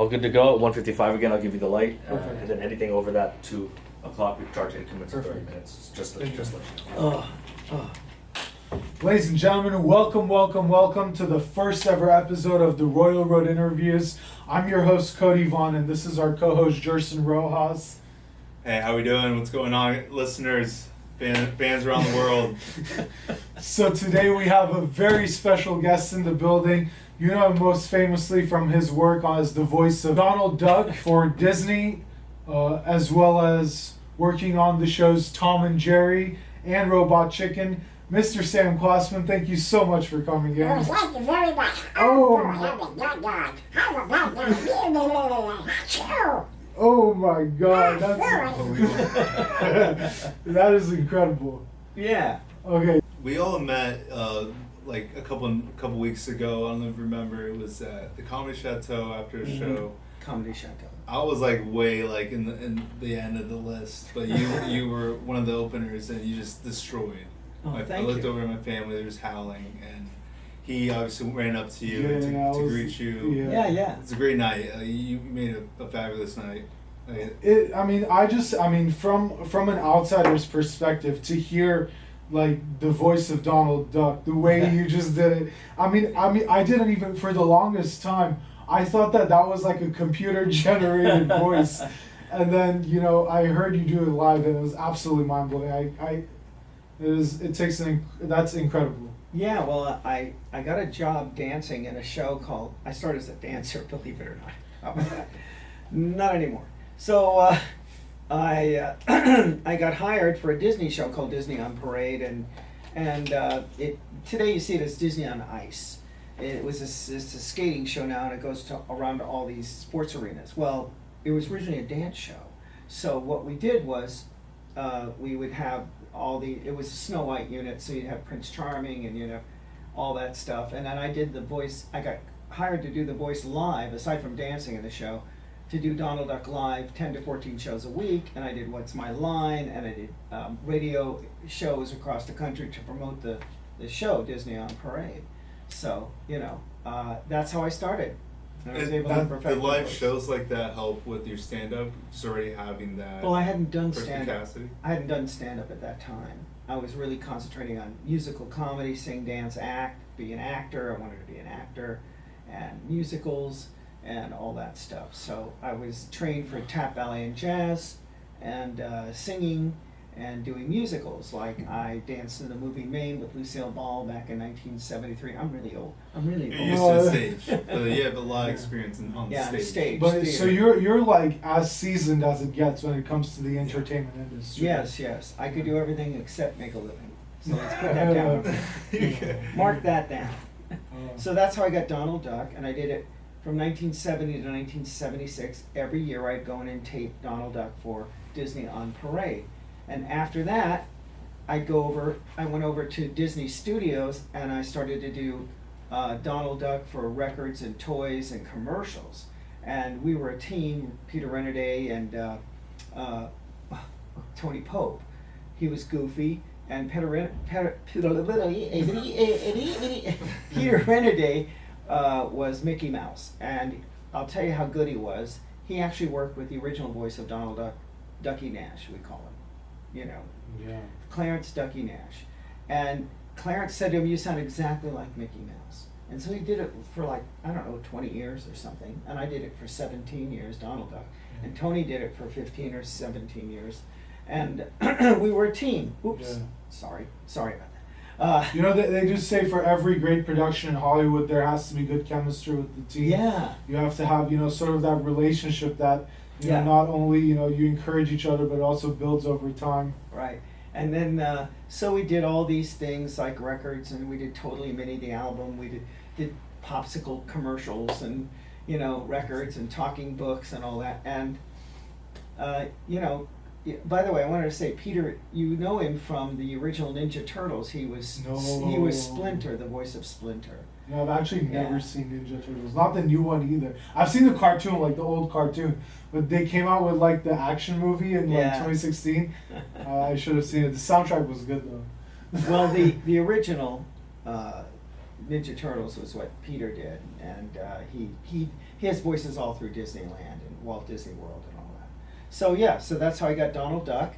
all good to go. At 1:55 again, I'll give you the light, Perfect. and then anything over that 2 o'clock, we charge increments of 30 minutes. Just let you know. Ladies and gentlemen, welcome to the first ever episode of the Royal Road Interviews. I'm your host, Kodi, Vaughn, and this is our co-host, Jerson, Rojas. Hey, how we doing? What's going on, listeners, fans around the world? So today we have a very special guest in the building. You know him most famously from his work as the voice of Donald Duck for Disney, as well as working on the shows Tom and Jerry and Robot Chicken. Mr. Sam Kwasman, thank you so much for coming in. Oh, thank you very much. Oh, I'm a bad guy. I'm a bad guy. Oh my God, that is incredible. Yeah. Okay. We all met like a couple weeks ago. I don't know if you remember. It was at the Comedy Chateau after a show. Comedy Chateau. I was like way like in the end of the list, but you were one of the openers and you just destroyed. Oh, I thank looked you. over at my family. They was howling, and he obviously ran up to you Yeah, to greet you. Yeah. It's a great night. You made a fabulous night. From an outsider's perspective, to hear like the voice of Donald Duck, the way you just did it. I didn't even, for the longest time, I thought that was like a computer generated voice, and then I heard you do it live, and it was absolutely mind blowing. That's incredible. Yeah, well, I got a job dancing in a show called, I started as a dancer, believe it or not. How about that? Not anymore. So I got hired for a Disney show called Disney on Parade, and today you see it as Disney on Ice. It's a skating show now, and it goes around to all these sports arenas. Well, it was originally a dance show. So what we did was we would have it was a Snow White unit, so you'd have Prince Charming and all that stuff. And then I did the voice. I got hired to do the voice live, aside from dancing in the show, to do Donald Duck live 10 to 14 shows a week. And I did What's My Line, and I did radio shows across the country to promote the show Disney on Parade. So that's how I started. And I was able to perfect the live voice. shows like that help with your stand-up, just already having that. Well, I hadn't done stand-up. perspicacity? I hadn't done stand-up at that time. I was really concentrating on musical comedy, sing, dance, act, be an actor. I wanted to be an actor, and musicals, and all that stuff. So I was trained for tap, ballet, and jazz, and singing, and doing musicals. Like I danced in the movie Maine with Lucille Ball back in 1973. I'm really old. You're used to the stage. You have a lot of experience on the stage. Stage. But theater. so you're like as seasoned as it gets when it comes to the entertainment industry. Yes. I could do everything except make a living. So let's put that down. Mark that down. So that's how I got Donald Duck, and I did it from 1970 to 1976. Every year I'd go in and tape Donald Duck for Disney on Parade. And after that, I went over to Disney Studios, and I started to do Donald Duck for records and toys and commercials. And we were a team, Peter Renaday and Tony Pope. He was Goofy, and Peter Renaday was Mickey Mouse. And I'll tell you how good he was. He actually worked with the original voice of Donald Duck, Ducky Nash, we call him. Clarence Ducky Nash. And Clarence said to him, "You sound exactly like Mickey Mouse." And so he did it for 20 years or something. And I did it for 17 years, Donald Duck. And Tony did it for 15 or 17 years. And we were a team. Oops. Yeah. Sorry about that. They do say for every great production in Hollywood, there has to be good chemistry with the team. Yeah. You have to have, sort of that relationship that, Yeah. not only, you encourage each other, but also builds over time. Right. And then, so we did all these things like records, and we did Totally Mini, the album. We did popsicle commercials and, records and talking books and all that. And, by the way, I wanted to say, Peter, you know him from the original Ninja Turtles. He was Splinter, the voice of Splinter. I've actually never seen Ninja Turtles. Not the new one either. I've seen the cartoon, like the old cartoon, but they came out with like the action movie in 2016. I should have seen it. The soundtrack was good though. Well, the original Ninja Turtles was what Peter did, and he he has voices all through Disneyland and Walt Disney World and all that. So yeah, so that's how I got Donald Duck,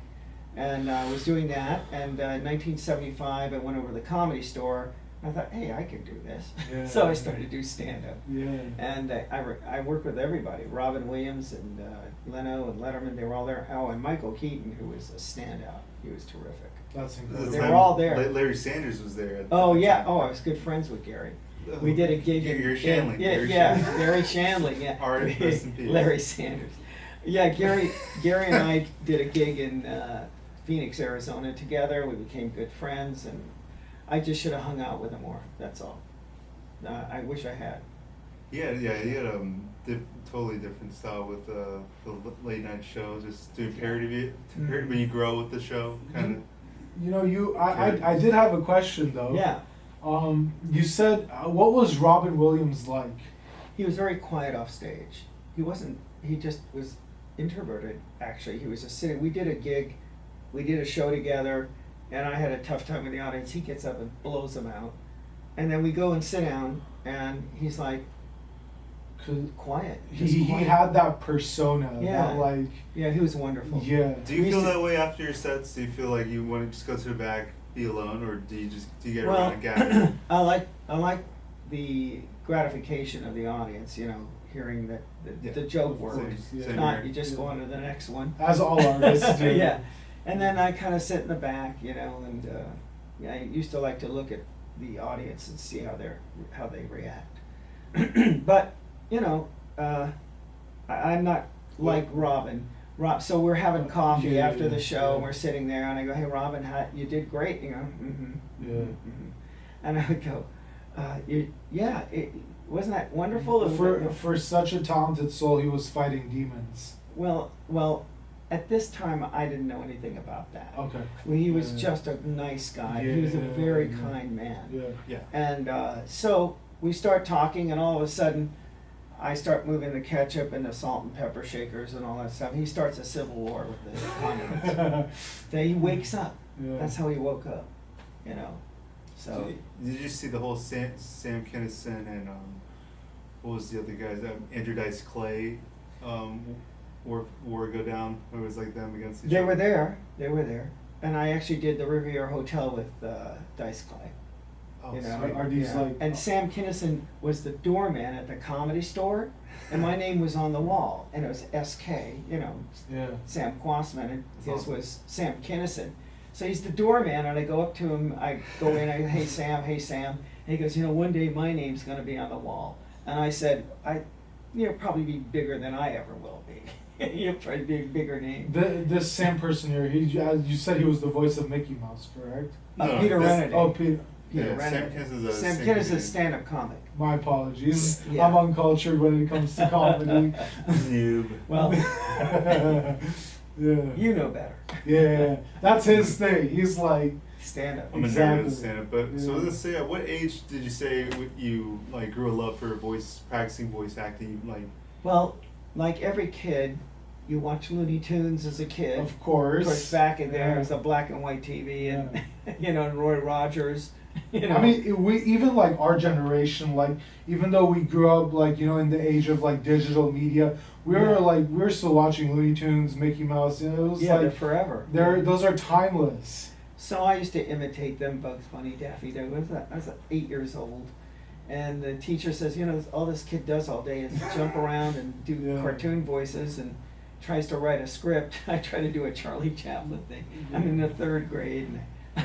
and I was doing that. And in 1975, I went over to the Comedy Store. I thought, hey, I can do this. Yeah. So I started to do stand-up. Yeah. And I worked with everybody, Robin Williams and Leno and Letterman, they were all there. Oh, and Michael Keaton, who was a standout. He was terrific. That's At the incredible. They were time, all there. Larry Sanders was there. At Oh the yeah, time. oh I was good friends with Gary. We did a gig in Gary Shandling. Yeah, Gary yeah, Shandling. Gary Shandling, yeah. R.I.P. rest in peace. Larry Sanders. Yeah, Gary and I did a gig in Phoenix, Arizona together. We became good friends, and I just should have hung out with him more. That's all. I wish I had. He had totally different style with the late night shows, just doing parody when you grow with the show, kind of. You know, I did have a question though. Yeah. You said, what was Robin Williams like? He was very quiet off stage. He just was introverted, actually. He was just sitting. We did a gig, we did a show together, and I had a tough time with the audience. He gets up and blows them out. And then we go and sit down, and he's like, 'Cause quiet. he had that persona. Yeah. That like, Yeah, he was wonderful. yeah. Do you We feel used to- that way after your sets? Do you feel like you want to just go to the back, be alone, or do you get around Well, and gather? I like the gratification of the audience, you know, hearing that the joke Of worked. course, yeah. If Same not, here. you just go on to the next one. As all artists do. Yeah, and then I kind of sit in the back, you know, and yeah, I used to like to look at the audience and see how they react. But you know, I'm not like Robin. So we're having coffee Yeah, after the show, and yeah. we're sitting there, and I go, "Hey, Robin, you did great." You know, Yeah. and I would go, wasn't that wonderful? For such a talented soul, he was fighting demons. Well, at this time, I didn't know anything about that. Okay. Well, he was Yeah. just a nice guy. He was a Yeah, very yeah. kind man. Yeah. Yeah. And so we start talking, and all of a sudden, I start moving the ketchup and the salt and pepper shakers and all that stuff. He starts a civil war with the condiments. Then he wakes up. Yeah. That's how he woke up, you know. So Did you see the whole Sam Kinison and what was the other guys? Andrew Dice Clay war go down. It was like them against each they other. were there, and I actually did the Riviera Hotel with Dice Clay. Oh, You know, sweet. Are these like? And Sam Kinison was the doorman at the Comedy Store, and my name was on the wall, and it was SK, you know, Yeah. Sam Kwasman, and That's his awesome. was Sam Kinison. So he's the doorman, and I go up to him, I go in, I go, hey Sam, and he goes, you know, one day my name's gonna be on the wall. And I said, you'll probably be bigger than I ever will be. You'll probably be a bigger name. This Sam person here, you said he was the voice of Mickey Mouse, correct? No, Peter that's- Renedy. Oh, Peter. Peter Yeah, Sam Renedy. Kinison's a Sam singer, Kinison's a dude. stand-up comic. My apologies. Yeah. I'm uncultured when it comes to comedy. Noob. Well, yeah. you know better. Yeah, that's his thing. He's like, Stand-up. I'm a nerd Exactly. at stand-up, but so Yeah. let's say, at what age did you say you like grew a love for practicing voice acting? Like, Well, like every kid, you watch Looney Tunes as a kid. of course. Of course, back in there, Yeah. it was a black and white TV, and you know, and Roy Rogers. You know, I mean, we even like our generation, like even though we grew up like in the age of like digital media, we were still watching Looney Tunes, Mickey Mouse. You know, it was yeah, they're like forever. those are timeless. So I used to imitate them, Bugs Bunny, Daffy Duck. I was 8 years old, and the teacher says, you know, all this kid does all day is jump around and do Yeah. cartoon voices and tries to write a script. I try to do a Charlie Chaplin thing. I'm in the 3rd grade. And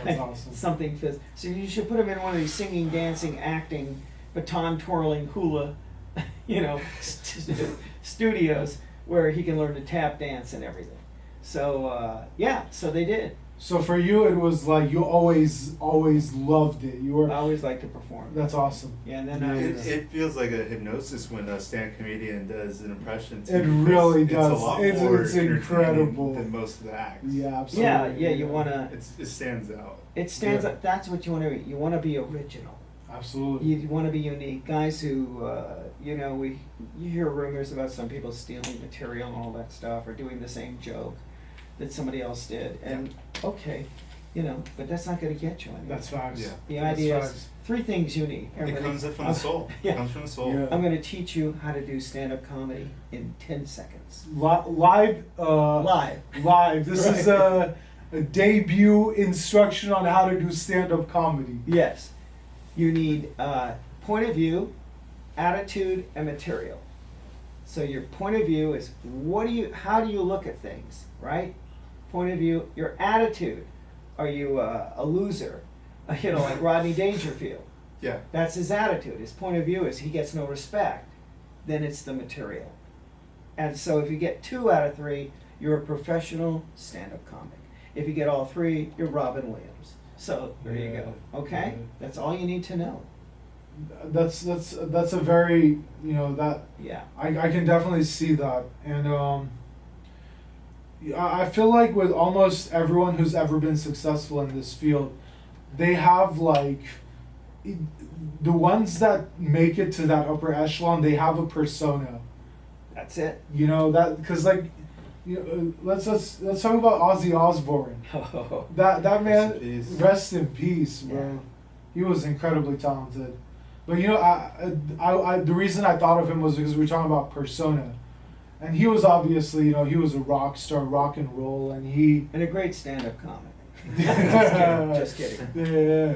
That's awesome. Something fits. So you should put him in one of these singing, dancing, acting, baton twirling hula, you know, studios where he can learn to tap dance and everything. So yeah, so they did. So for you, it was like you always loved it. You I were. always like to perform. That's awesome. Yeah, and then I was, it feels like a hypnosis when a stand comedian does an impression. Too, It because really It's does. a lot It's- more it's entertaining incredible. than most of the acts. Yeah, absolutely. yeah, you wanna. It stands out. It stands Yeah. up. That's what you want to be. You want to be original. Absolutely. You want to be unique. Guys who, you know, you hear rumors about some people stealing material and all that stuff, or doing the same joke that somebody else did. And okay, you know, but that's not going to get you anywhere. That's facts. Yeah. The That's idea facts. is 3 things you need. It Everybody- comes from the soul. Yeah. It comes from the soul. Yeah. I'm going to teach you how to do stand-up comedy in 10 seconds. Live. Live. This Right. is a debut instruction on how to do stand-up comedy. Yes. You need point of view, attitude, and material. So your point of view is how do you look at things, right? Point of view, your attitude. Are you a loser? You know, like Rodney Dangerfield. Yeah. That's his attitude. His point of view is he gets no respect. Then it's the material. And so if you get 2 out of 3, you're a professional stand-up comic. If you get all 3, you're Robin Williams. So there you go. Okay? Yeah. That's all you need to know. That's a very, you know, that Yeah. I can definitely see that. And I feel like with almost everyone who's ever been successful in this field, they have like the ones that make it to that upper echelon, they have a persona. That's it. You know that because like, you know, let's talk about Ozzy Osbourne. Oh, That man, in peace. rest in peace, bro. Yeah. He was incredibly talented. But you know, I the reason I thought of him was because we were talking about persona, and he was obviously, you know, he was a rock star, rock and roll, and he. and a great stand-up comic. Just kidding. Yeah.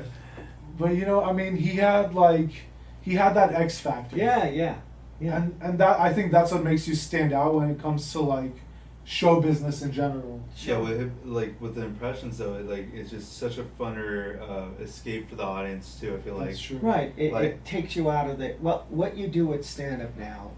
But you know, I mean, he had that X factor. Yeah. And that, I think that's what makes you stand out when it comes to like show business in general. Yeah, with the impressions though, it's just such a funner escape for the audience too. I feel like. That's true. Right. It Like- takes you out of the what you do with stand-up now.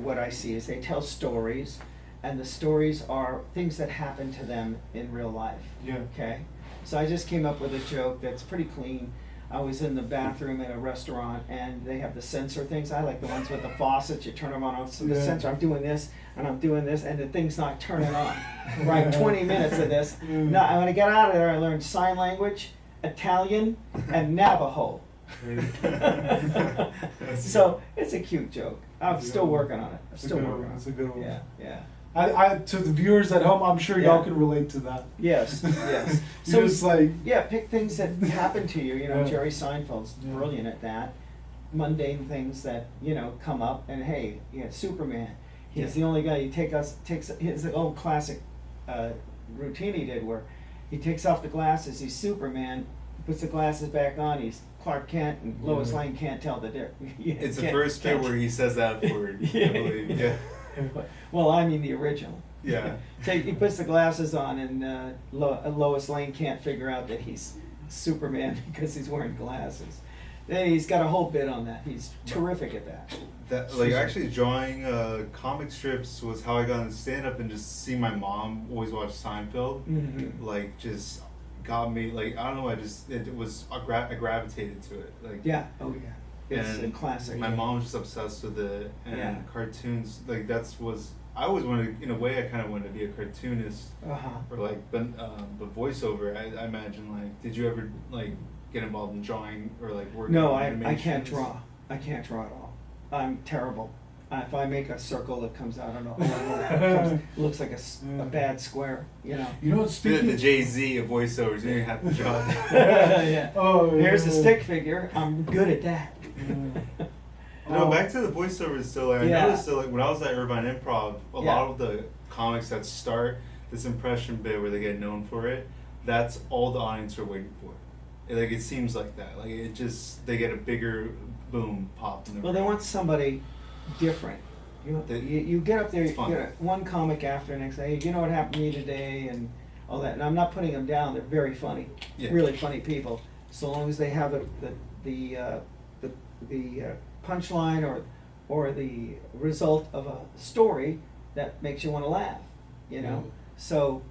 What I see is they tell stories, and the stories are things that happen to them in real life. Yeah. Okay, so I just came up with a joke that's pretty clean. I was in the bathroom at a restaurant, and they have the sensor things. I like the ones with the faucets. You turn them on. So the Yeah. sensor, I'm doing this, and I'm doing this, and the thing's not turning on. Right, 20 minutes of this. Mm. No, when I got out of there, I learned sign language, Italian, and Navajo. So it's a cute joke. I'm still working on it. I'm It's a still good working one. on It's it. a good one. Yeah. I to the viewers at home, I'm sure y'all Yeah. can relate to that. Yes. You So just like yeah, pick things that happen to you. You know, Yeah. Jerry Seinfeld's Yeah. brilliant at that. Mundane things that come up, and hey, Superman. He's Yeah. the only guy. Takes his old classic routine he did where he takes off the glasses. He's Superman. Puts the glasses back on. He's Clark Kent, and Lois Yeah. Lane can't tell the difference. It's the first bit where he says that word. I believe. Yeah. Well, I mean the original. Yeah. He puts the glasses on, and Lois Lane can't figure out that he's Superman because he's wearing glasses. Then he's got a whole bit on that. He's terrific at that. That actually drawing comic strips was how I got into stand up, and just seeing my mom always watch Seinfeld, Mm-hmm. just got me I don't know, I gravitated to it Yeah. Oh yeah. It's a and classic. My mom was just obsessed with it, and Yeah. cartoons I always wanted, in a way I kind of wanted to be a cartoonist or but voiceover. I imagine did you ever get involved in drawing or working No, on I animations? can't draw. I can't draw at all. I'm terrible. If I make a circle, it comes out. I don't know. It looks like a bad square. You know, The speaking. Jay-Z of voiceovers, you didn't have to draw it. Yeah. Oh, Here's the yeah. stick figure. I'm good at that. No, back to the voiceovers still. I Yeah. noticed that when I was at Irvine Improv, a Yeah. lot of the comics that start this impression bit where they get known for it, that's all the audience are waiting for. It seems like that. They get a bigger boom pop in the Well, they want somebody different. You get up there, you It's fun. get one comic after next day. Hey, you know what happened to me today, and all that. And I'm not putting them down. They're very funny, Yeah. really funny people. So long as they have the punchline or the result of a story that makes you want to laugh. So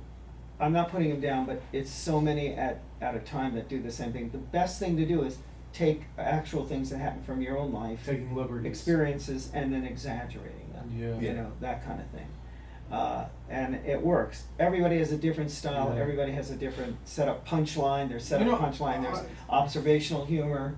I'm not putting them down, but it's so many at a time that do the same thing. The best thing to do is take actual things that happen from your own life, Taking liberties. experiences, and then exaggerating them. Yeah. That kind of thing. And it works. Everybody has a different style. Yeah. Everybody has a different setup punchline. There's setup You know, punchline. There's observational humor.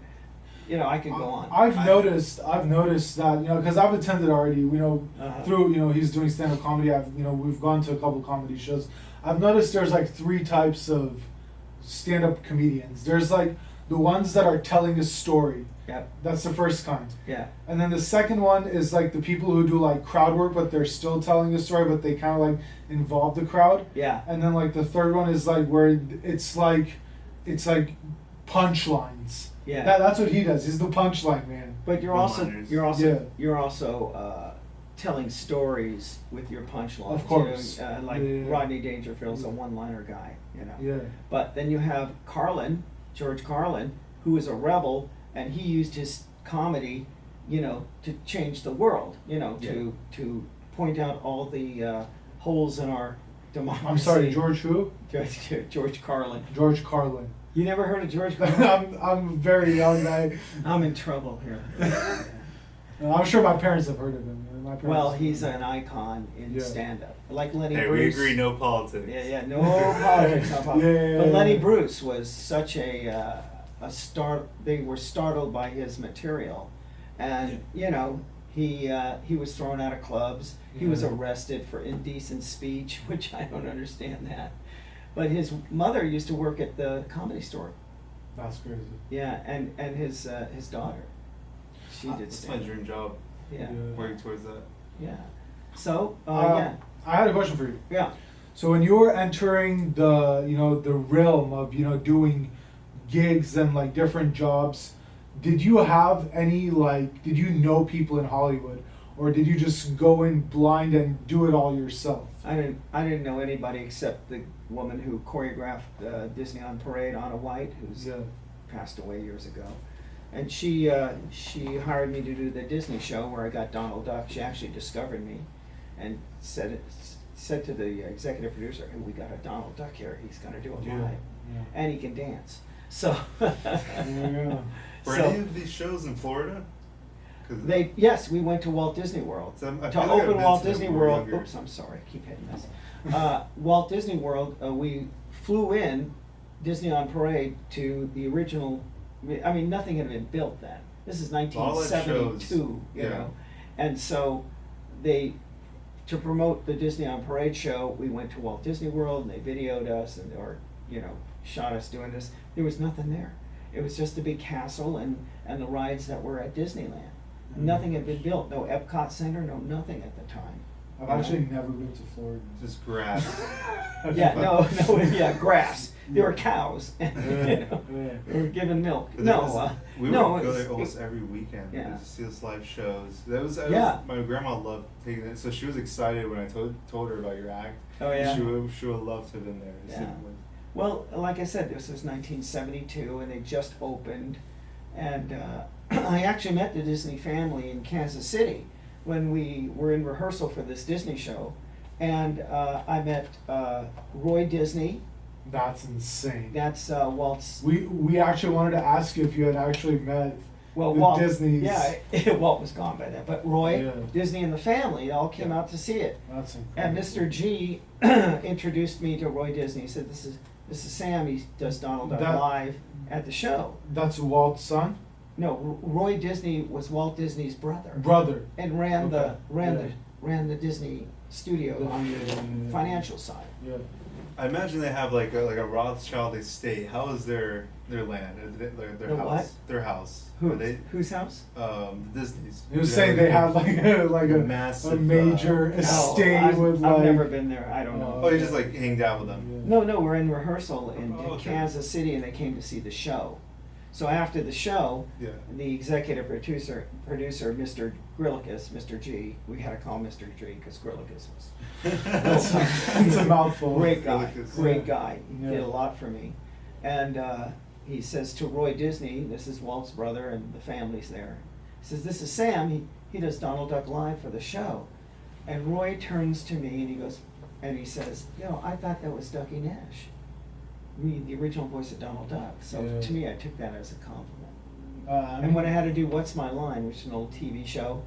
I can go on. I've noticed that, because I've attended already, Uh-huh. through, he's doing stand-up comedy. We've gone to a couple comedy shows. I've noticed there's 3 types of stand-up comedians. There's like the ones that are telling a story. Yep. That's the first kind. Yeah. And then the second one is like the people who do like crowd work, but they're still telling a story, but they kind of like involve the crowd. Yeah. And then like the third one is like where it's like punchlines. Yeah. That's what he does. He's the punchline man. But you're One-liners. also telling stories with your punchlines. Of course. You know, like Yeah. Rodney Dangerfield's a one-liner guy. You know. Yeah. But then you have George Carlin, who is a rebel, and he used his comedy, you know, to change the world. You know, to point out all the holes in our democracy. I'm sorry, George who? George Carlin. George Carlin. You never heard of George Carlin? I'm very young. I'm in trouble here. I'm sure my parents have heard of him. My parents, Well, he's an icon in stand-up, like Lenny Hey, Bruce. we agree, no politics. Yeah, no politics, no politics. Yeah, But Lenny yeah. Bruce was such a star. They were startled by his material, and you know he was thrown out of clubs. He was Yeah. arrested for indecent speech, which I don't understand that. But his mother used to work at the Comedy Store. That's crazy. Yeah, and his daughter, she did That's my stand-up. dream job. Yeah, Working towards that. yeah. So I had a question for you. yeah. So when you were entering the the realm of doing gigs and like different jobs, did you have any did you know people in Hollywood, or did you just go in blind and do it all yourself? I didn't know anybody except the woman who choreographed Disney on Parade, Anna White, who's passed away years ago, and she hired me to do the Disney show where I got Donald Duck. She actually discovered me, and said to the executive producer, "Hey, we got a Donald Duck here. He's going to do it live, and he can dance." So, Yeah. Were So- any of these shows in Florida? 'Cause yes, we went to Walt Disney World. So I To feel like I've open been Walt to them Disney when we were World, younger. oops, I'm sorry, I keep hitting this. Walt Disney World, we flew in Disney on Parade to the original, I mean, nothing had been built then. This is All that 1972, shows, you yeah. know. And so to promote the Disney on Parade show, we went to Walt Disney World and they videoed us or shot us doing this. There was nothing there. It was just a big castle and the rides that were at Disneyland. Nothing had been built, no Epcot Center, no nothing at the time. I've actually never been to Florida. Just grass. Yeah, no, grass. There were cows. You know, we were given milk. But we would no, go it's- there almost every weekend Yeah. to see us live shows. My grandma loved taking it, so she was excited when I told her about your act. Oh, yeah. She would love to have been there. Yeah. Well, like I said, this was 1972, and they just opened, and I actually met the Disney family in Kansas City when we were in rehearsal for this Disney show, and I met Roy Disney. That's insane. That's Walt's. We actually wanted to ask you if you had actually met Well, the Walt. Disneys. Yeah, Walt was gone by then, but Roy, Yeah. Disney, and the family all came out to see it. That's And incredible. Mr. G introduced me to Roy Disney. He said, "This is Sam. He does Donald Duck That- live at the show." That's Walt's son? No, Roy Disney was Walt Disney's brother, Brother. and ran Okay. the Disney studio on the financial side. Yeah. I imagine they have like a Rothschild estate. How is their land? Their The house? what? Their house. Who? Are they Whose house? the Disney's? He was saying they had like a Massive, major estate with I've like. never been there. I don't know. Oh, you just like hanged out with them. No, we're in rehearsal in Oh, okay. Kansas City, and they came to see the show. So after the show, Yeah. the executive producer, Mr. Grillicus, Mr. G, we had to call him Mr. G because Grillicus was That's a mouthful. great guy, Grillicus. great guy. He did Yeah. a lot for me. And he says to Roy Disney, this is Walt's brother and the family's there. He says, "This is Sam. He does Donald Duck live for the show." And Roy turns to me and he goes, and he says, "I thought that was Ducky Nash. The original voice of Donald Duck." So Yeah. to me, I took that as a compliment. And when I had to do What's My Line, which is an old TV show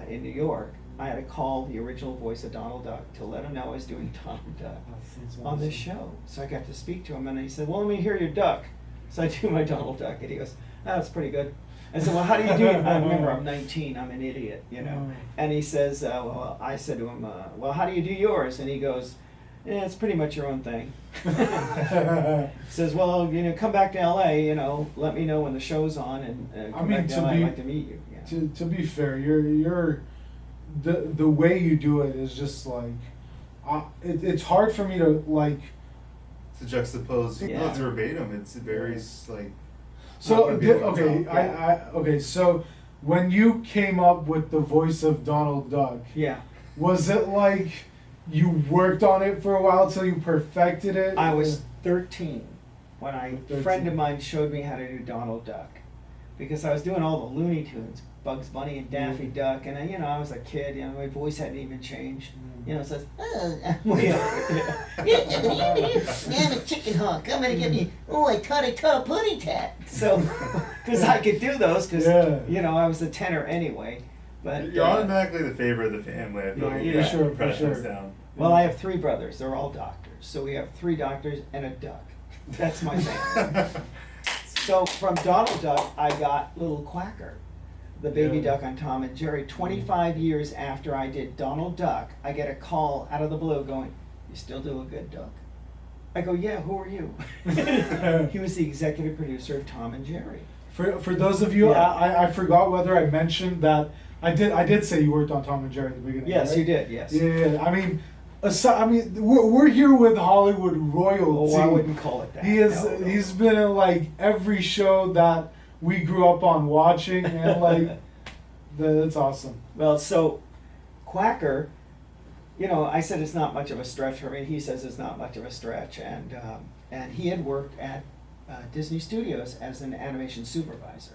in New York, I had to call the original voice of Donald Duck to let him know I was doing Donald Duck on this show. So I got to speak to him, and he said, "Well, let me hear your duck." So I do my Donald Duck, and he goes, "Oh, that's pretty good." I said, "Well, how do you do it?" I remember I'm 19, I'm an idiot, Mm. And he says, I said to him, "Well, how do you do yours?" And he goes, Yeah, it's pretty much your own thing. Says, well, come back to LA, let me know when the show's on, and come back to LA, I'd like to meet you. Yeah. To be fair, you're the way you do it is just like, it's hard for me to like. To juxtapose, Yeah. no, it's verbatim. It's very like. So not gonna be able to okay, tell. okay. So when you came up with the voice of Donald Duck, Yeah. was it like you worked on it for a while till you perfected it? I was 13 when a 13. friend of mine showed me how to do Donald Duck, because I was doing all the Looney Tunes, Bugs Bunny and Daffy Duck, and I was a kid, my voice hadn't even changed. It says, I'm way up there. I'm a chicken hawk. I'm gonna get me. Oh, I caught a pudding tat. So, because I could do those, because I was a tenor anyway. But You're automatically the favorite of the family. I feel like yeah, for sure. Down. Well, I have 3 brothers. They're all doctors. So we have 3 doctors and a duck. That's my family. So from Donald Duck, I got little Quacker, the baby duck on Tom and Jerry. 25 years after I did Donald Duck, I get a call out of the blue going, "You still do a good duck?" I go, "Yeah, who are you?" He was the executive producer of Tom and Jerry. For those of you, I forgot whether I mentioned that I did say you worked on Tom and Jerry at the beginning. Yes, right? you did. Yes. Yeah. I mean, we're here with Hollywood royalty. Oh, I wouldn't call it that. No. He's been in like every show that we grew up on watching, and like that's awesome. Well, so Quacker, I said it's not much of a stretch for me. He says it's not much of a stretch, and he had worked at Disney Studios as an animation supervisor,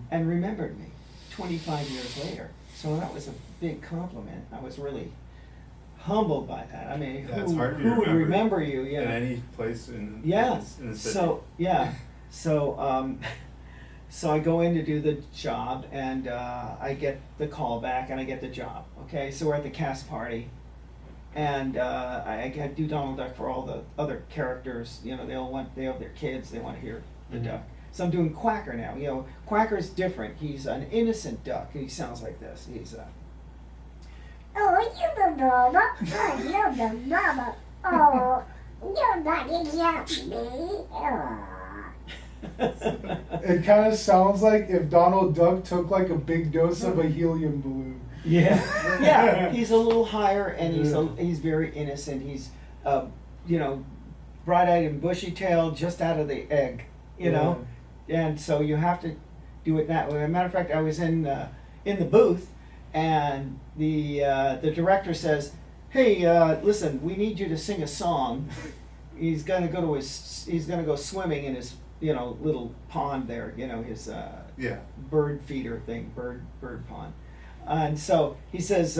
and remembered me 25 years later. So that was a big compliment. I was really humbled by that. I mean, Yeah, it's hard to be who would remember remembered you? in any place in Yeah. in the city. So I go in to do the job, and I get the call back, and I get the job. Okay, so we're at the cast party, and I do Donald Duck for all the other characters. They have their kids. They want to hear the duck. So I'm doing Quacker now. Quacker's different. He's an innocent duck. He sounds like this. He's Oh, you the mama. Oh, you the mama. Oh, nobody loves me. Oh. It kind of sounds like if Donald Duck took like a big dose of a helium balloon. Yeah. He's a little higher, and he's very innocent. He's bright-eyed and bushy-tailed, just out of the egg. And so you have to do it that way. As a matter of fact, I was in the booth, and the director says, "Hey, listen, we need you to sing a song." He's gonna go swimming in his little pond there. His bird feeder thing, bird pond. And so he says,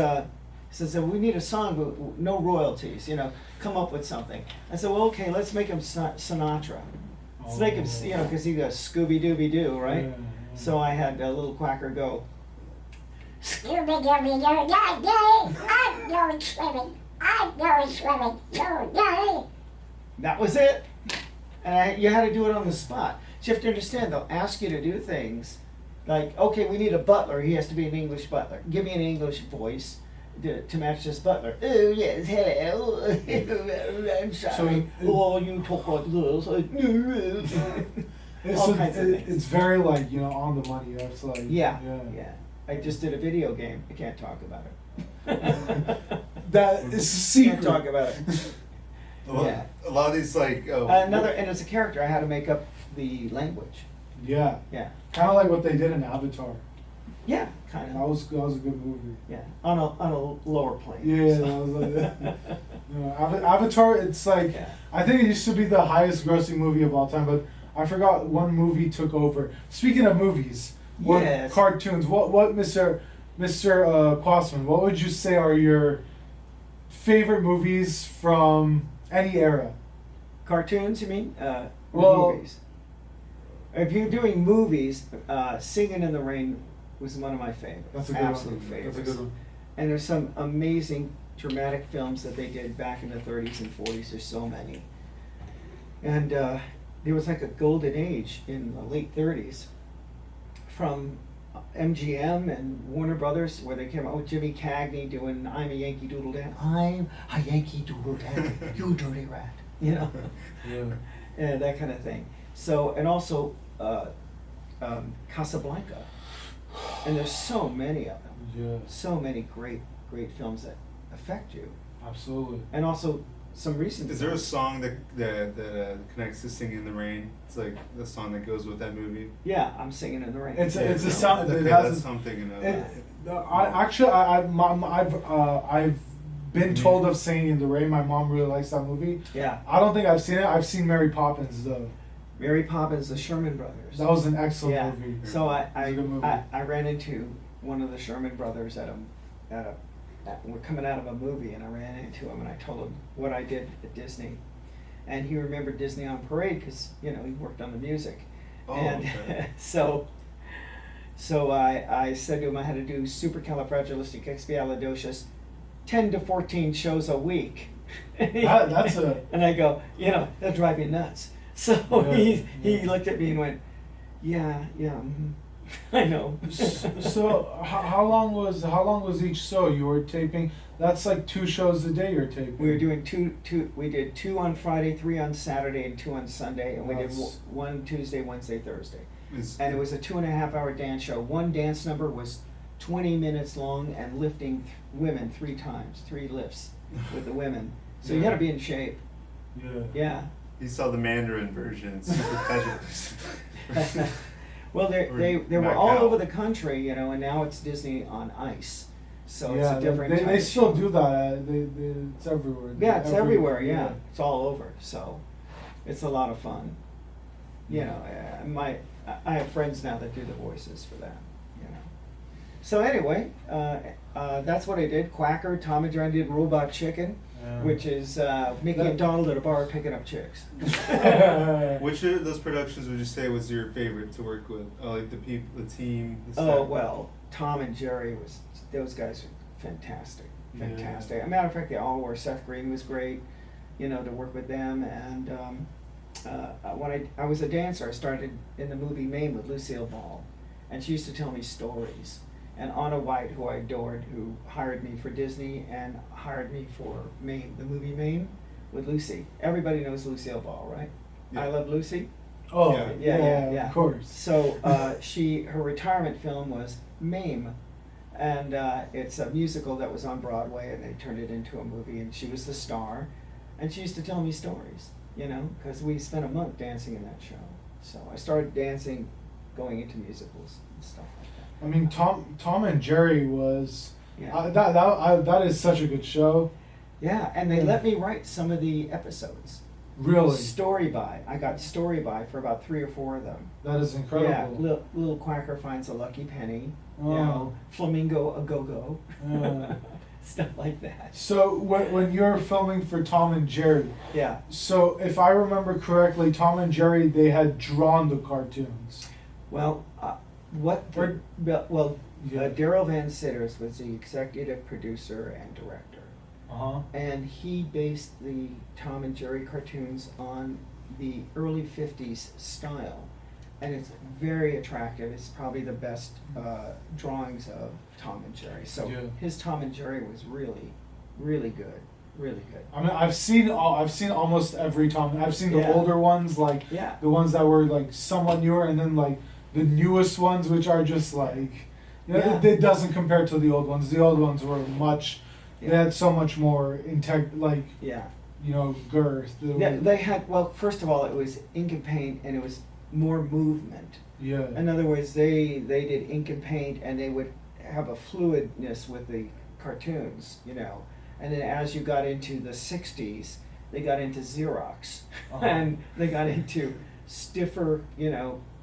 we need a song, but no royalties. Come up with something. I said, well, okay, let's make him Sinatra. Let's make him, because he goes Scooby Dooby Doo, right? Yeah. So I had a little Quacker go. Scooby Dooby Doo, I'm going swimming. I'm going swimming. No. That was it. And you had to do it on the spot. So you have to understand, they'll ask you to do things like, okay, we need a butler. He has to be an English butler. Give me an English voice to match this butler. Oh, yes, hello. I'm sorry. You talk like this. All kinds of things. It's very like, on the money. It's like, Yeah. I just did a video game. I can't talk about it. That is a secret. Can't talk about it. Yeah. A lot of these and And as a character, I had to make up the language. Yeah. Yeah. Kind of like what they did in Avatar. Yeah, kind That of. was a good movie. Yeah, on a lower plane. Yeah, so. that was like, Avatar. It's like Yeah. I think it used to be the highest grossing movie of all time, but I forgot one movie took over. Speaking of movies, Yes. cartoons. What Mr. Kwasman? What would you say are your favorite movies from any era? Cartoons, you mean? Or Well- movies? If you're doing movies, Singing in the Rain was one of my favorites. That's a good Absolute one. favorites. That's a good one. And there's some amazing dramatic films that they did back in the 30s and 40s. There's so many. And there was like a golden age in the late 30s from MGM and Warner Brothers, where they came out with Jimmy Cagney doing "I'm a Yankee Doodle Dancer." I'm a Yankee Doodle Dancer, you dirty rat. You know, and that kind of thing. So, and also Casablanca, and there's so many of them. Yeah. So many great films that affect you. Absolutely. And also some recent. Is there a song that connects to "Singing in the Rain"? It's like the song that goes with that movie. Yeah, I'm Singing in the Rain. It's a sound that Okay, has. that's something. I've been told of Singing in the Rain. My mom really likes that movie. Yeah. I don't think I've seen it. I've seen Mary Poppins though. Mary Poppins, the Sherman Brothers. That was an excellent Yeah. movie. So It was a good movie. I ran into one of the Sherman Brothers we're coming out of a movie, and I ran into him, and I told him what I did at Disney, and he remembered Disney on Parade because he worked on the music, and okay. so I said to him I had to do supercalifragilisticexpialidocious 10 to 14 shows a week. That's a. And I go, that'll drive you nuts. So he looked at me and went, yeah, I know. So how long was each show you were taping? That's like 2 shows a day you're taping. We were doing two. We did 2 on Friday, 3 on Saturday, and 2 on Sunday, and we did That's- 1 Tuesday, Wednesday, Thursday. Is- And it was a 2.5-hour dance show. One dance number was 20 minutes long, and lifting women 3 times, 3 lifts with the women. So you Yeah. had to be in shape. Yeah. Yeah. You saw the Mandarin version, super Well, they were Macau. all over the country, and now it's Disney on Ice. So it's Yeah, a different they type of still show. do that. It's everywhere. Yeah, it's everywhere. Yeah, it's all over. So it's a lot of fun. I have friends now that do the voices for that. So anyway, that's what I did. Quacker, Tom and Jerry did Robot Chicken, which is Mickey and Donald at a bar picking up chicks. Which of those productions would you say was your favorite to work with? Like the people, the team. The Oh staff? well, Tom and Jerry those guys are fantastic. Yeah. As a matter of fact, they all were. Seth Green was great, to work with them. And when I was a dancer, I started in the movie Mame with Lucille Ball, and she used to tell me stories. And Anna White, who I adored, who hired me for Disney and hired me for Mame, the movie Mame with Lucy. Everybody knows Lucille Ball, right? Yeah. I Love Lucy. Oh, Yeah. of course. So her retirement film was Mame, and it's a musical that was on Broadway, and they turned it into a movie, and she was the star, and she used to tell me stories, because we spent a month dancing in that show. So I started dancing, going into musicals and stuff like that. I mean, Tom and Jerry was. Yeah. That is such a good show. Yeah, and they let me write some of the episodes. Really, I got story by for about 3 or 4 of them. that is incredible. Yeah, little Quacker finds a lucky penny. Oh. Flamingo a go-go. Yeah. Stuff like that. So when you're filming for Tom and Jerry, Yeah. so if I remember correctly, Tom and Jerry, they had drawn the cartoons. Well, Yeah. Daryl Van Sitters was the executive producer and director, and he based the Tom and Jerry cartoons on the early '50s style, and it's very attractive. It's probably the best drawings of Tom and Jerry. So Yeah. his Tom and Jerry was really, really good, really good. I mean, I've seen almost every Tom. I've seen the Yeah. older ones, like Yeah. the ones that were like somewhat newer, and then like the newest ones, which are just like, Yeah. it doesn't compare to the old ones. The old ones were much. Yeah. They had so much more Yeah. girth. They had, well, first of all, it was ink and paint, and it was more movement. Yeah. In other words, they did ink and paint, and they would have a fluidness with the cartoons, And then as you got into the '60s, they got into Xerox, Uh-huh. and they got into stiffer,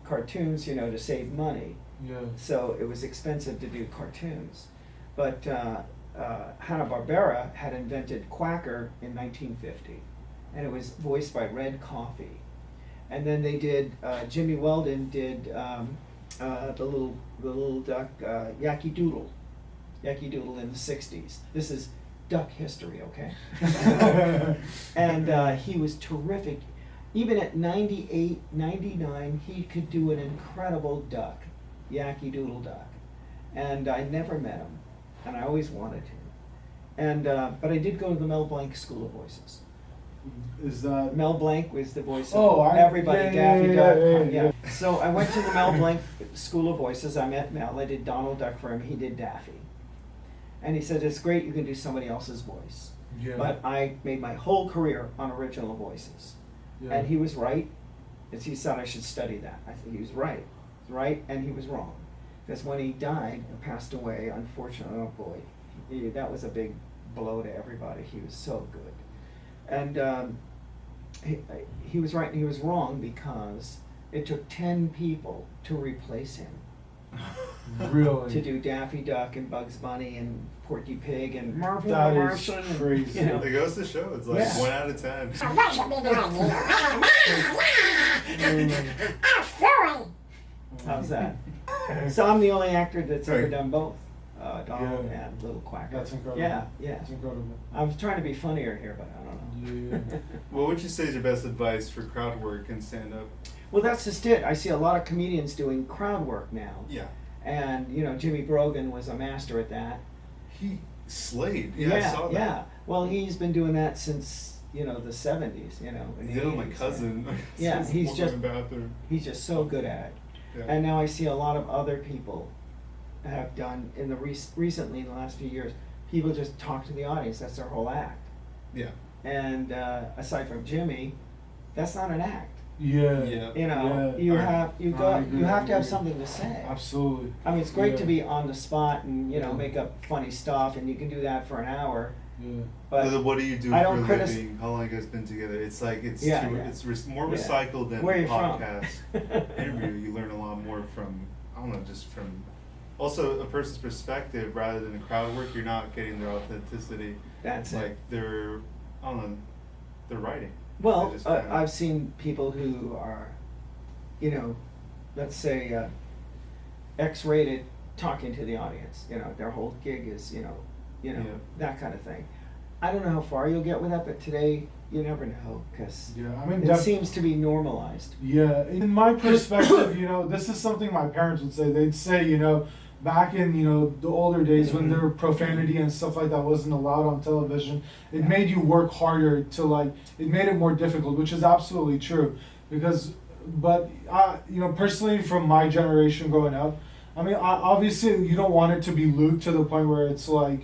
cartoons, to save money. Yeah. So it was expensive to do cartoons. But Hanna-Barbera had invented Quacker in 1950, and it was voiced by Red Coffee. And then they did, Jimmy Weldon did the little duck, Yankee Doodle in the '60s. This is duck history, okay? And he was terrific. Even at 98, 99, he could do an incredible duck, Yankee Doodle Duck. And I never met him, and I always wanted to. And, but I did go to the Mel Blanc School of Voices. Is that Mel Blanc was the voice of Oh, everybody, Daffy Duck. yeah. So I went to the Mel Blanc School of Voices. I met Mel. I did Donald Duck for him. He did Daffy. And he said, it's great you can do somebody else's voice. Yeah. But I made my whole career on original voices. Yeah. And he was right. He said I should study that. I think he was right. Right, and he was wrong. Because when he died and passed away, unfortunately, oh boy, that was a big blow to everybody. He was so good. And he was right and he was wrong because it took 10 people to replace him. Really? To do Daffy Duck and Bugs Bunny and Porky Pig and Marvel That is Marson and, crazy. you know. It goes to show, it's like Yeah. 1 out of 10. Oh, that's a big idea. I'm sorry. How's that? So I'm the only actor that's ever Right. done both, Donald Yeah. and Little Quacker. That's incredible. Yeah, yeah. That's incredible. I was trying to be funnier here, but I don't know. Yeah. What would you say is your best advice for crowd work and stand up? Well, that's just it. I see a lot of comedians doing crowd work now. Yeah. And, you know, Jimmy Brogan was a master at that. He slayed. Yeah, I saw that. Yeah. Well, he's been doing that since, you know, the 70s, you know. in He the did it with my 80s, cousin. Yeah, he's Walking just- in the bathroom. He's just so good at it. Yeah. And now I see a lot of other people have done, in the recently, in the last few years, people just talk to the audience. That's their whole act. Yeah. And aside from Jimmy, that's not an act. Yeah. Yeah. You know, Yeah. you I- have you I got agree, you have I to have agree. something to say. Absolutely. I mean, it's great Yeah. to be on the spot and you know Yeah. make up funny stuff, and you can do that for an hour. Yeah. But What do you do I for don't a critis- living? How long have you guys been together? It's like it's Yeah, too, yeah. it's more Yeah. recycled than Where are a you from? podcast interview. You learn a lot more from, I don't know, just from also a person's perspective rather than the crowd work. You're not getting their authenticity. That's like it. they're, I don't know, they're writing. Well, They just kinda- I've seen people who are, you know, let's say X-rated talking to the audience. You know, their whole gig is, you know, Yeah. that kind of thing. I don't know how far you'll get with that, but today you never know because Yeah. I mean, it seems to be normalized. Yeah, in my perspective, you know, this is something my parents would say. They'd say, you know, back in, you know, the older days when there were profanity and stuff like that wasn't allowed on television, it made you work harder to like, it made it more difficult, which is absolutely true. Because, but, you know, personally from my generation growing up, I mean, obviously you don't want it to be lewd to the point where it's like,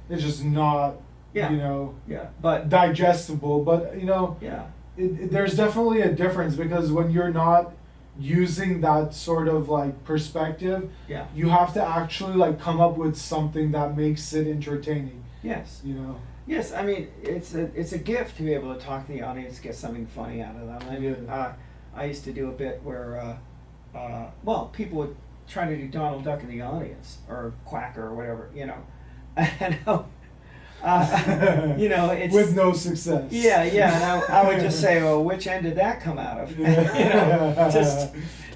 it's just not, Yeah. you know, Yeah, but digestible. But, you know, yeah, there's definitely a difference because when you're not using that sort of like perspective, yeah, you have to actually like come up with something that makes it entertaining, yes. you know. Yes, I mean it's a gift to be able to talk to the audience, get something funny out of them. I mean, Yeah. I used to do a bit where, well, people would try to do Donald Duck in the audience or Quacker or whatever, you know, and you know, it's With no success. yeah, and I would just say, well, which end did that come out of? You know,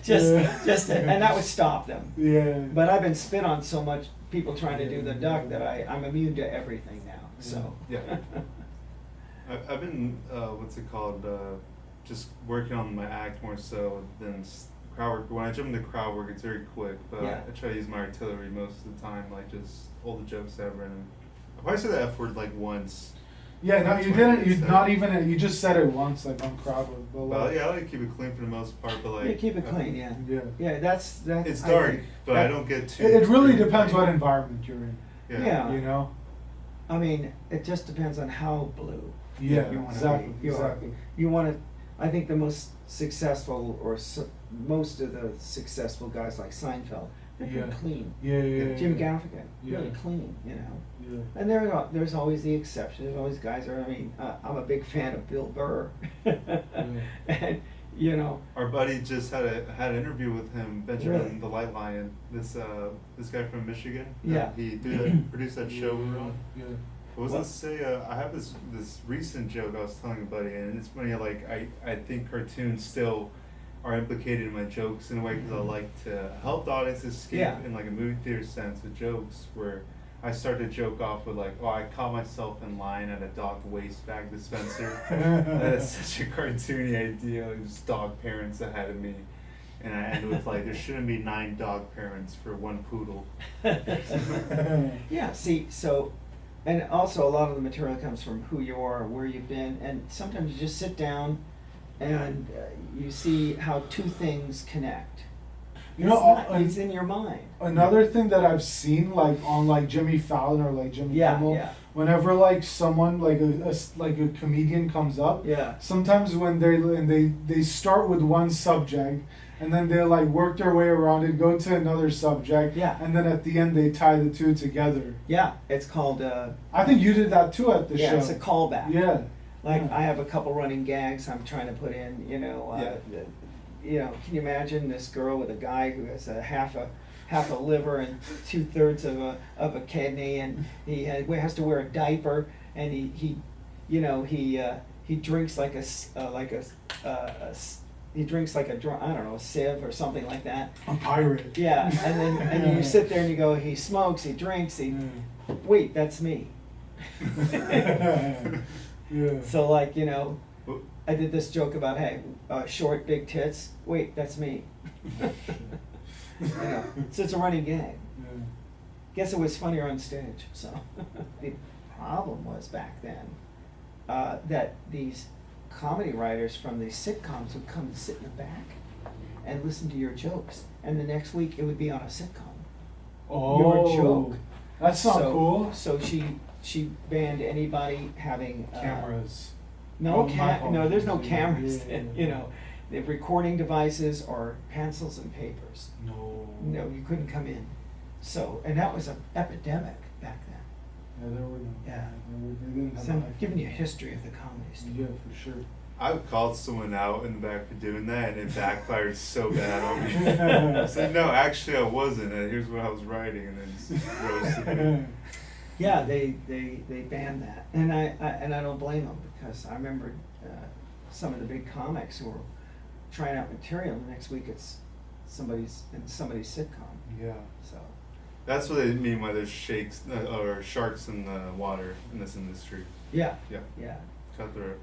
just, and that would stop them. Yeah. But I've been spit on so much, people trying to do the duck, that I'm immune to everything now. So Yeah. I've been, what's it called, just working on my act more so than crowd work. When I jump into crowd work, it's very quick, but Yeah. I try to use my artillery most of the time, like just all the jokes ever. And I probably said the F word like once. Yeah, no, That's you what didn't. it You is, not even. You just said it once, like on crowd work, but Well, like, yeah, I like to keep it clean for the most part, but like. yeah, keep it clean, yeah. yeah. Yeah, that's It's I dark, think. but I don't get too. It really too- depends what environment you're in. Yeah. You know. I mean, it just depends on how blue Yeah. you want to Exactly. be. Exactly. You want to. I think the most successful, or most of the successful guys like Seinfeld, they're pretty Yeah. clean. Yeah. Jim Gaffigan, Yeah. really clean, you know. Yeah. And there's always the exception. There's always guys. I mean, I'm a big fan of Bill Burr, and you know. Our buddy just had an interview with him, Benjamin Really? the Light Lion. This guy from Michigan. Yeah. He produced that show we're on. Yeah. What was What? I say? I have this recent joke I was telling a buddy, and it's funny. Like I think cartoons still are implicated in my jokes in a way because I like to help the audience escape Yeah. in like a movie theater sense with jokes where I start to joke off with like, oh, I caught myself in line at a dog waste bag dispenser. That's such a cartoony idea. It was dog parents ahead of me. and I end with like, there shouldn't be 9 dog parents for 1 poodle. Yeah, see, so, and also a lot of the material comes from who you are, where you've been, and sometimes you just sit down and you see how 2 things connect. You know, It's in your mind. another thing that I've seen, like on like Jimmy Fallon or like Jimmy Yeah, Kimmel, yeah. whenever like someone like a comedian comes up, Yeah. sometimes when they start with one subject and then they like work their way around it, go to another subject, Yeah. and then at the end they tie the 2 together. Yeah, it's called, I think you did that too at the yeah, show. it's a callback. Yeah. Like, Yeah. I have a couple running gags I'm trying to put in, you know, can you imagine this girl with a guy who has a half a liver and 2/3 of a kidney, and he has to wear a diaper, and he drinks like he drinks like a sieve or something like that. A pirate. Yeah, and you sit there and you go, he smokes, he drinks, wait, that's me. Yeah. So like, you know, I did this joke about, hey, short, big tits. Wait, that's me. You know, so it's a running gag. Yeah. Guess it was funnier on stage. So the problem was back then that these comedy writers from these sitcoms would come and sit in the back and listen to your jokes, and the next week it would be on a sitcom. Your joke. That's not cool. So she banned anybody having Cameras. No, Oh, my no, there's no apologies. cameras. Yeah. You know, the recording devices or pencils and papers. No. No, you couldn't come in. So, and that was an epidemic back then. Yeah, there were no. Yeah. They didn't have So I'm iPhones. giving you a history of the comedies. Yeah, for sure. I called someone out in the back for doing that, and it backfired so bad on me. I said, no, actually I wasn't, and here's what I was writing, and then just roasted me. Yeah, they banned that, and I don't blame them, because I remember some of the big comics who were trying out material. The next week it's somebody's sitcom. Yeah. So That's what they mean by there's shakes or sharks in the water in this industry. yeah, Yeah, yeah, cutthroat.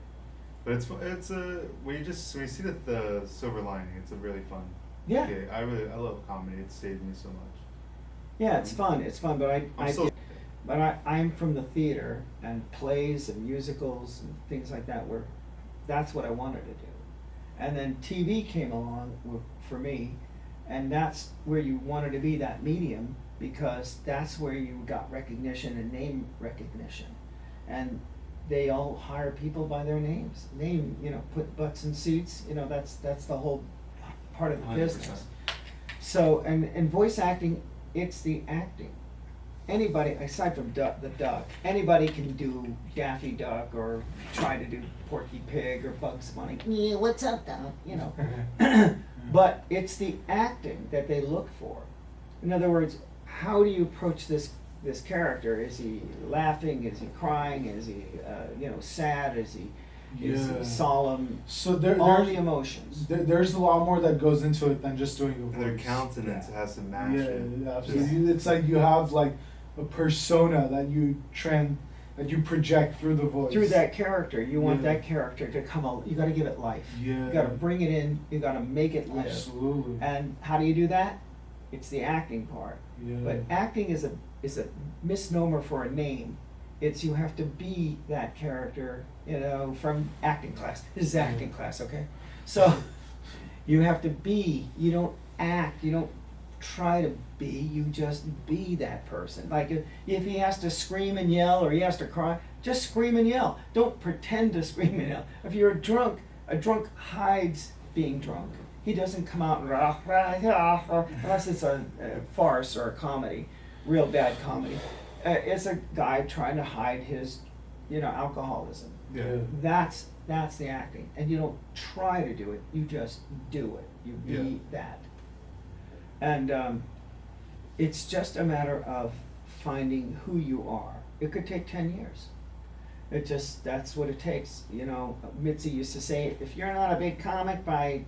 But it's when you see the silver lining, it's a really fun. yeah, Okay, I love comedy. It saved me so much. yeah. It's fun, but I'm from the theater and plays and musicals and things like that, where that's what I wanted to do. And then TV came along for me, and that's where you wanted to be, that medium, because that's where you got recognition and name recognition. And they all hire people by their names. Name, put butts in seats, that's the whole part of the 100%. business. So, and voice acting, it's the acting. Anybody, aside from the duck, anybody can do Daffy Duck or try to do Porky Pig or Bugs Bunny. Yeah, what's up, Duck? But it's the acting that they look for. In other words, how do you approach this character? Is he laughing? Is he crying? Is he, sad? Is he solemn? So all the emotions. There's a lot more that goes into it than just doing a voice. And their countenance has to match Yeah, it. absolutely. It's like you have like a persona that you project through the voice. Through that character, you want Yeah. that character to come out. You got to give it life. Yeah. You got to bring it in. You got to make it live. Absolutely. And how do you do that? It's the acting part. Yeah. But acting is a misnomer for a name. It's you have to be that character, from acting class. This is acting class, okay? So you have to be. You don't act. You don't try to be. You just be that person. Like if he has to scream and yell or he has to cry, just scream and yell. Don't pretend to scream and yell. If you're a drunk hides being drunk. He doesn't come out unless it's a farce or a comedy, real bad comedy. It's a guy trying to hide his, alcoholism. Yeah. That's the acting, and you don't try to do it. You just do it. You be that. And it's just a matter of finding who you are. It could take 10 years. That's what it takes. Mitzi used to say, if you're not a big comic by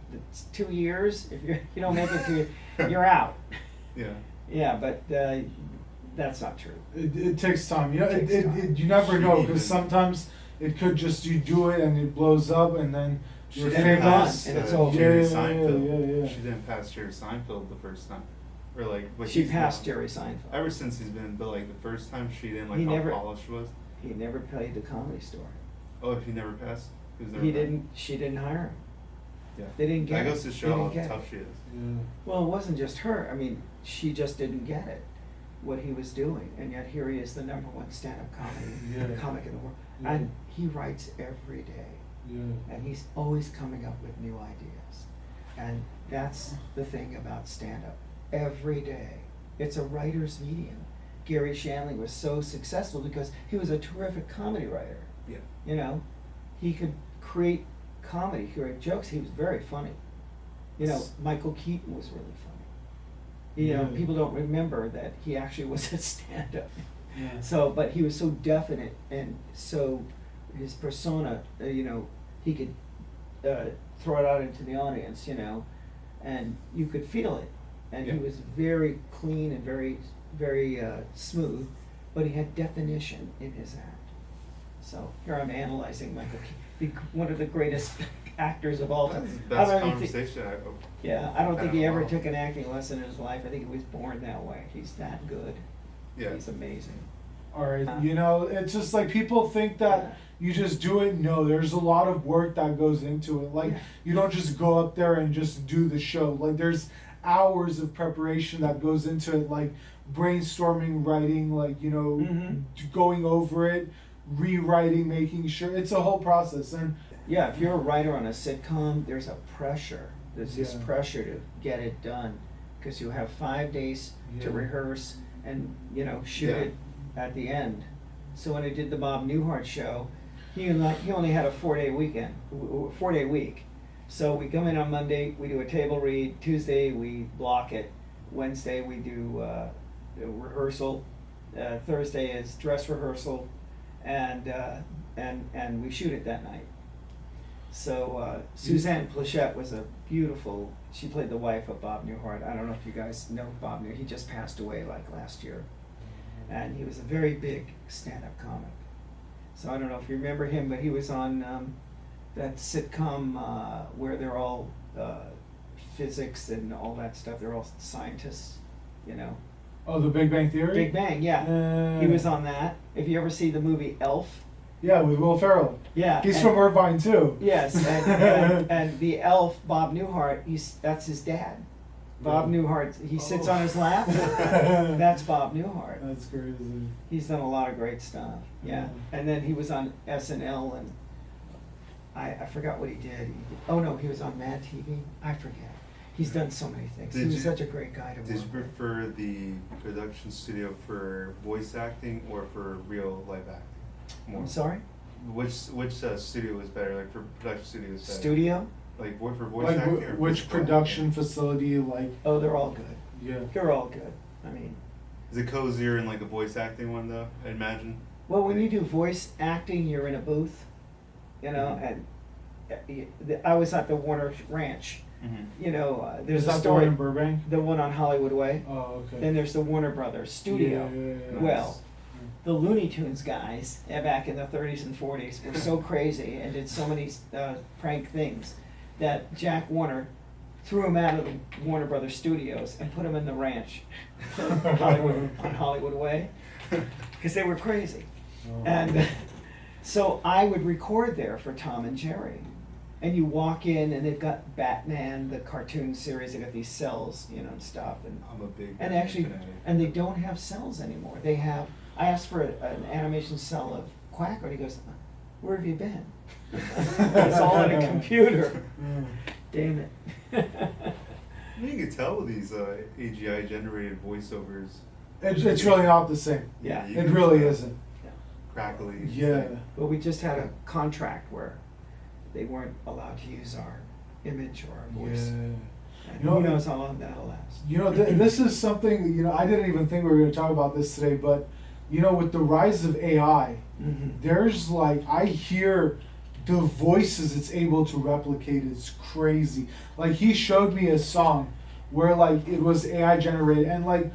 2 years, if you don't make it you're out. Yeah. Yeah, but that's not true. It takes time. It takes time. You never know, because sometimes it could just, you do it and it blows up, and then She Your didn't favorite- pass and it's over. Jerry Yeah, Seinfeld. yeah. She didn't pass Jerry Seinfeld the first time, or like. But She he's passed not. Jerry Seinfeld. Ever since he's been, but like the first time she didn't like He how never- polished she was. He never played the Comedy Store. Oh, he never passed. He was never He passed? didn't. She didn't hire him. Yeah. They didn't get That it. goes to They show didn't how get tough it. she is. Yeah. Well, it wasn't just her. I mean, she just didn't get it, what he was doing, and yet here he is, the #1 stand-up comedy Yeah. comic in the world, Yeah. and he writes every day, Yeah. and he's always coming up with new ideas, and that's the thing about stand-up. Every day, it's a writer's medium. Gary Shandling was so successful because he was a terrific comedy writer. Yeah. You know, he could create comedy, create jokes. He was very funny. You know, Michael Keaton was really funny. You know, Yeah. people don't remember that he actually was a stand-up. Yeah. So, but he was so definite, and so his persona, you know, he could throw it out into the audience, you know, and you could feel it. And Yeah. he was very clean and very, very smooth, but he had definition in his act. So here I'm analyzing Michael Keaton, one of the greatest actors of all time. That's the I best don't even think- conversation I Yeah, I don't think he ever Wow. took an acting lesson in his life. I think he was born that way. He's that good. Yeah. He's amazing. All right, you know, it's just like people think that you just do it. No, there's a lot of work that goes into it. Like, Yeah. you don't just go up there and just do the show. Like, there's hours of preparation that goes into it, like brainstorming, writing, like, you know, Mhm. going over it, rewriting, making sure it's a whole process. And Yeah, if you're a writer on a sitcom, there's a pressure. There's this Yeah. pressure to get it done because you have 5 days to Yeah. rehearse and, you know, shoot Yeah. it at the end. So when I did the Bob Newhart show, he only had a 4-day weekend, 4-day week. So we come in on Monday, we do a table read. Tuesday we block it. Wednesday we do a rehearsal. Thursday is dress rehearsal, and we shoot it that night. So Suzanne Plachette was a beautiful. She played the wife of Bob Newhart. I don't know if you guys know Bob Newhart. He just passed away like last year, and he was a very big stand-up comic. So I don't know if you remember him, but he was on that sitcom where they're all physics and all that stuff. They're all scientists, you know. oh, The Big Bang Theory. Big Bang, yeah. He was on that. If you ever see the movie Elf, Yeah, with Will Ferrell. yeah, He's and- from Irvine too. Yes, and the elf Bob Newhart, that's his dad. Bob Newhart, he sits on his lap. That's Bob Newhart. That's crazy. He's done a lot of great stuff. Yeah, and then he was on SNL, and I forgot what he did. Oh no, he was on Mad TV. I forget. He's done so many things. He was such a great guy to work Did you with. prefer the production studio for voice acting or for real live acting? More? I'm sorry. Which studio is better? Like for production studio is better? Studio? Like for voice Like acting or which physical production acting? facility, like, Oh, they're all good. yeah. They're all good. I mean, Is it cozier in like a voice acting one though? I imagine. well, when you do voice acting, you're in a booth, you know, Mhm. and I was at the Warner Ranch. Mm-hmm. You know, there's Is a that the story, one in Burbank? the one on Hollywood Way. Oh, okay. Then there's the Warner Brothers studio. Yeah. Well, the Looney Tunes guys back in the 30s and 40s were so crazy and did so many prank things that Jack Warner threw him out of the Warner Brothers studios and put him in the ranch on Hollywood Way because they were crazy. Oh. And so I would record there for Tom and Jerry. And you walk in and they've got Batman, the cartoon series, they got these cells, you know, and stuff. I'm a big And actually, fanatic. and they don't have cells anymore. They have, I asked for an animation cell of Quacker, and he goes, where have you been? It's all on a computer. Mm. Damn it. You can tell with these AGI generated voiceovers. It's really not the same. Yeah. you It can really tell. isn't. Crackly. Yeah. But we just had a contract where they weren't allowed to use our image or our voice. Yeah. And You know, who knows how long that'll last. You know, this is something, you know, I didn't even think we were going to talk about this today, but, you know, with the rise of AI, Mhm. there's like, I hear the voices it's able to replicate is crazy. Like, he showed me a song where, like, it was AI generated, and, like,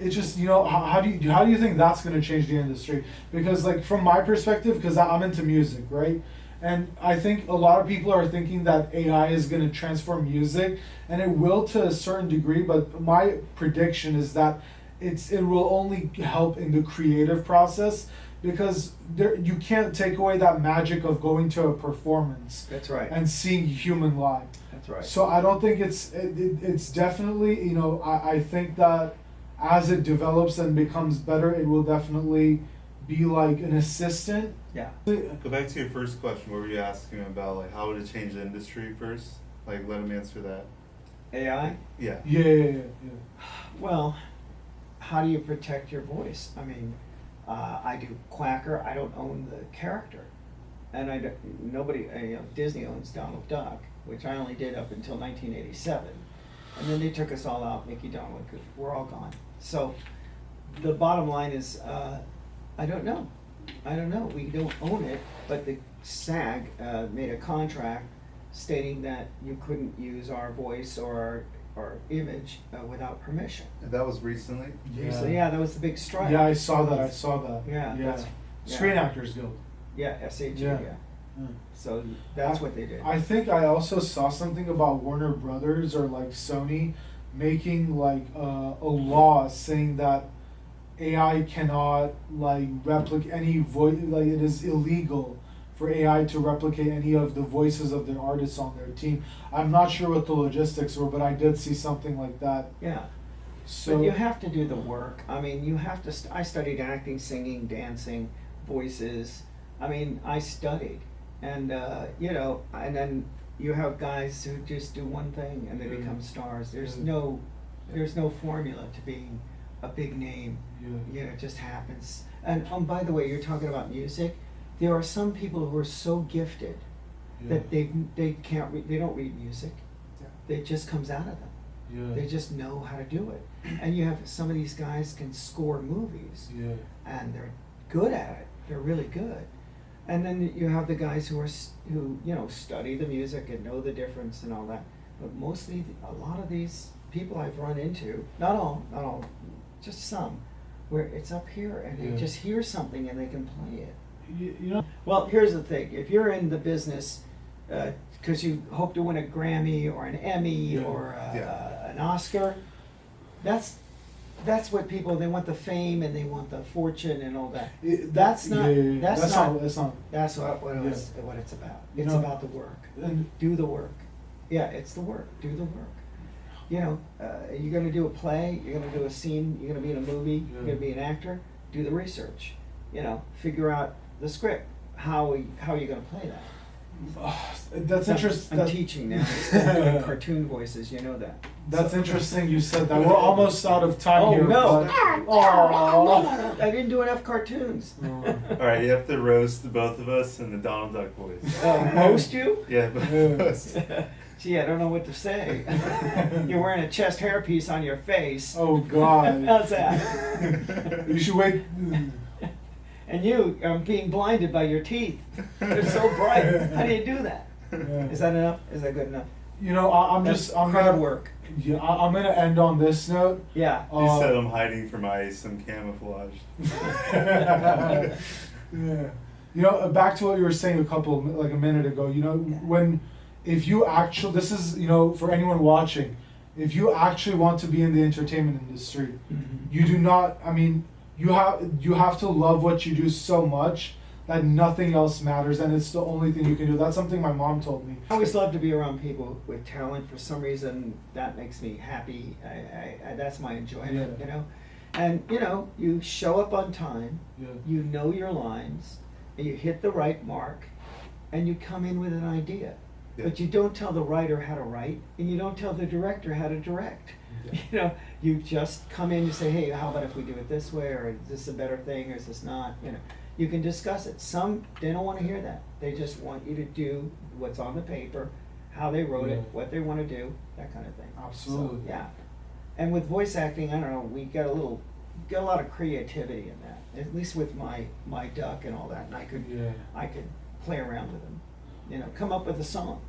it just, you know, how do you think that's going to change the industry? Because, like, from my perspective, because I'm into music, right? And I think a lot of people are thinking that AI is going to transform music, and it will to a certain degree, but my prediction is that it will only help in the creative process, because you can't take away that magic of going to a performance That's right. and seeing human live. That's right. So I don't think it's definitely, you know, I think that as it develops and becomes better, it will definitely be like an assistant. Yeah. Go back to your first question. What were you asking about? Like, how would it change the industry first? Like, let him answer that. AI? Yeah. Yeah. Well, how do you protect your voice? I mean, I do Quacker. I don't own the character, and Disney owns Donald Duck, which I only did up until 1987, and then they took us all out. Mickey, Donald, we're all gone. So, the bottom line is, I don't know. We don't own it, but the SAG made a contract stating that you couldn't use our voice or our image without permission. And that was recently? So yeah, that was the big strike. Yeah, I saw that. Yeah, that's- Screen yeah. Actors Guild. Yeah, SAG, Yeah. yeah. So that's what they did. I think I also saw something about Warner Brothers or like Sony making like a law saying that AI cannot like replicate any voice, like it is illegal for AI to replicate any of the voices of the artists on their team. I'm not sure what the logistics were, but I did see something like that. Yeah. So But you have to do the work. I mean, you have to. I studied acting, singing, dancing, voices. I mean, I studied, and and then you have guys who just do one thing and they become stars. There's no formula to being a big name. It just happens. And by the way, you're talking about music. There are some people who are so gifted that they can't read. They don't read music. It just comes out of them. They just know how to do it. And you have some of these guys can score movies, and they're good at it. They're really good. And then you have the guys who study the music and know the difference and all that. But mostly, a lot of these people I've run into, not all, just some, where it's up here and they just hear something and they can play it. you know. Well, here's the thing: if you're in the business because you hope to win a Grammy or an Emmy or an Oscar, that's what people, they want, the fame and they want the fortune and all that. That's not what it's about. It's about the work. And Do the work. Yeah, it's the work. Do the work. You're going to do a play, you're going to do a scene, you're going to be in a movie, you're going to be an actor, do the research. Figure out the script. How are you going to play that? that's interesting. I'm teaching now. I'm doing cartoon voices, you know that. That's interesting you said that. We're almost out of time Oh, here. no. But, I didn't do enough cartoons. Alright, you have to roast the both of us in the Donald Duck voice. Roast you? Yeah, both of us. Gee, I don't know what to say. You're wearing a chest hairpiece on your face. oh God. How's that? You should wait. And you are being blinded by your teeth. They're so bright. How do you do that? Is that enough? Is that good enough? I'm That's I'm crowd gonna work. Yeah, I'm gonna end on this note. Yeah. You said I'm hiding from ice, I'm camouflaged. Yeah. Back to what you were saying a minute ago. If you actually, this is, for anyone watching, if you actually want to be in the entertainment industry, you do not. I mean, you have to love what you do so much that nothing else matters, and it's the only thing you can do. That's something my mom told me. I always love to be around people with talent. For some reason, that makes me happy. I that's my enjoyment, And, you show up on time, you know your lines, and you hit the right mark, and you come in with an idea. Yeah. But you don't tell the writer how to write, and you don't tell the director how to direct. You just come in and say, hey, how about if we do it this way, or is this a better thing, or is this not? You can discuss it. Some, they don't want to hear that. They just want you to do what's on the paper, how they wrote it, what they want to do, that kind of thing. Absolutely. So, yeah. And with voice acting, I don't know, we got a lot of creativity in that. At least with my duck and all that, and I could play around with them. Come up with a song.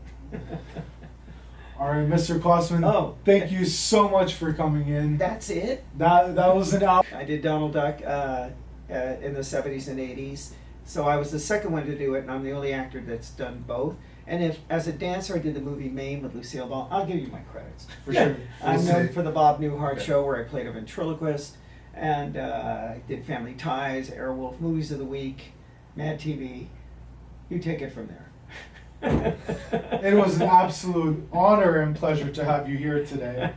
All right, Mr. Kwasman. Oh. Thank you so much for coming in. That's it. That was an hour. I did Donald Duck in the 70s and 80s. So I was the second one to do it, and I'm the only actor that's done both. And if, as a dancer, I did the movie Mame with Lucille Ball, I'll give you my credits. For sure. I'm We'll known see. for the Bob Newhart Okay. show, where I played a ventriloquist, and I did Family Ties, Airwolf, Movies of the Week, Mad TV. You take it from there. It was an absolute honor and pleasure to have you here today.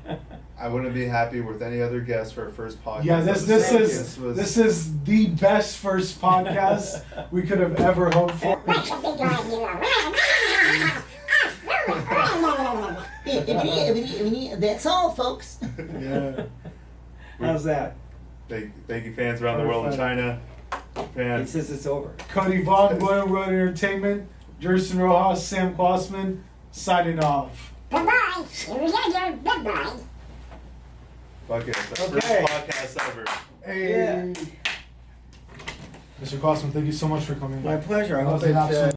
I wouldn't be happy with any other guest for our first podcast. Yeah, this was- is the best first podcast we could have ever hoped for. What's a big idea? That's all, folks. Yeah. How's that? Thank you, fans around the world in China. He Fans. says it's over. Kodi, Vaughn, Road Entertainment, Jerson, Rojas, Sam Kwasman, signing off. Bye-bye. Bye-bye. Fuck it, it's the Okay. first podcast ever. Hey. Yeah. Mr. Kwasman, thank you so much for coming. My pleasure. I That hope was an it, absolute